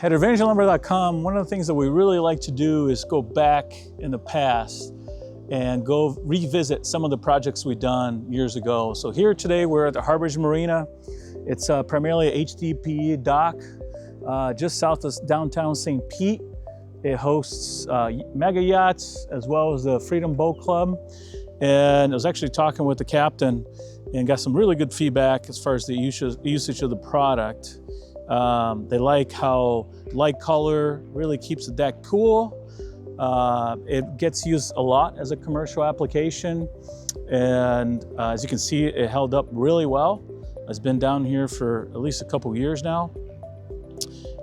At AdvantageLumber.com, one of the things that we really like to do is go back in the past and go revisit some of the projects we've done years ago. So here today we're at the Harborage Marina. It's primarily a HDPE dock just south of downtown St. Pete. It hosts mega yachts as well as the Freedom Boat Club. And I was actually talking with the captain and got some really good feedback as far as the usage of the product. They like how light color really keeps the deck cool. It gets used a lot as a commercial application. And as you can see, it held up really well. It's been down here for at least a couple years now.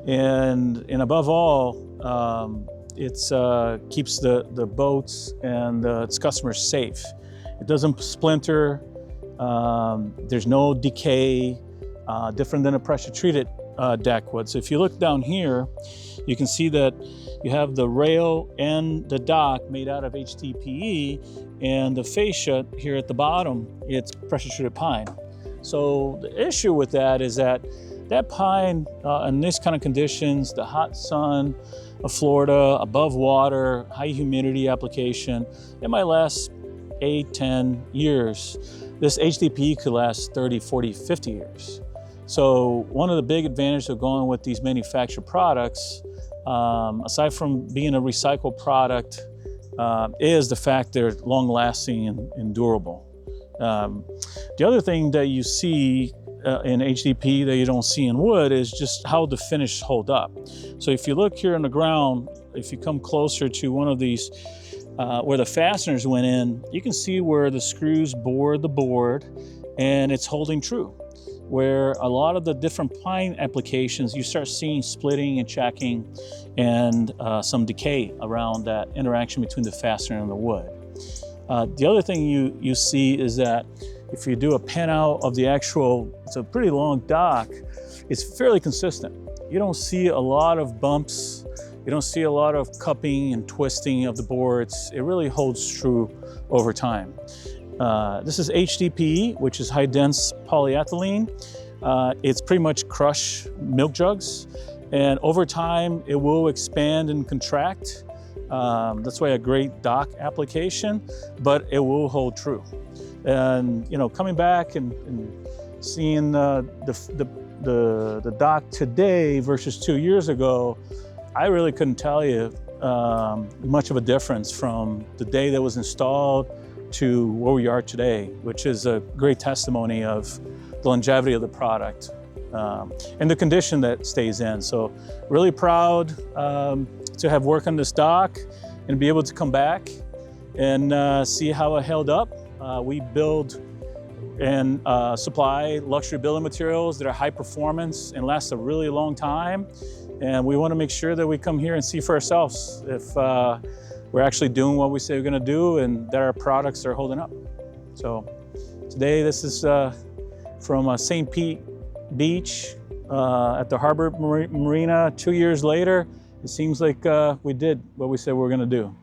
And above all, it keeps the boats and its customers safe. It doesn't splinter. There's no decay, different than a pressure treated deck would. So if you look down here, you can see that you have the rail and the dock made out of HDPE, and the fascia here at the bottom, it's pressure treated pine. So the issue with that is that pine in this kind of conditions, the hot sun of Florida, above water, high humidity application, it might last 8, 10 years. This HDPE could last 30, 40, 50 years. So one of the big advantages of going with these manufactured products, aside from being a recycled product, is the fact they're long-lasting and durable. The other thing that you see in HDPE that you don't see in wood is just how the finish hold up. So if you look here on the ground, if you come closer to one of these where the fasteners went in, you can see where the screws bore the board and it's holding true. Where a lot of the different pine applications, you start seeing splitting and checking and some decay around that interaction between the fastener and the wood. The other thing you see is that if you do a pan out of the actual, it's a pretty long dock, it's fairly consistent. You don't see a lot of bumps. You don't see a lot of cupping and twisting of the boards. It really holds true over time. This is HDPE, which is high dense polyethylene. It's pretty much crush milk jugs, and over time it will expand and contract. That's why a great dock application, but it will hold true. And you know, coming back and seeing the dock today versus 2 years ago, I really couldn't tell you much of a difference from the day that was installed to where we are today, which is a great testimony of the longevity of the product and the condition that stays in. So really proud to have worked on this dock and be able to come back and see how it held up. We build and supply luxury building materials that are high performance and last a really long time. And we want to make sure that we come here and see for ourselves if we're actually doing what we say we're going to do and that our products are holding up. So today this is from St. Pete Beach at the Harborage Marina. 2 years later, it seems like we did what we said we were going to do.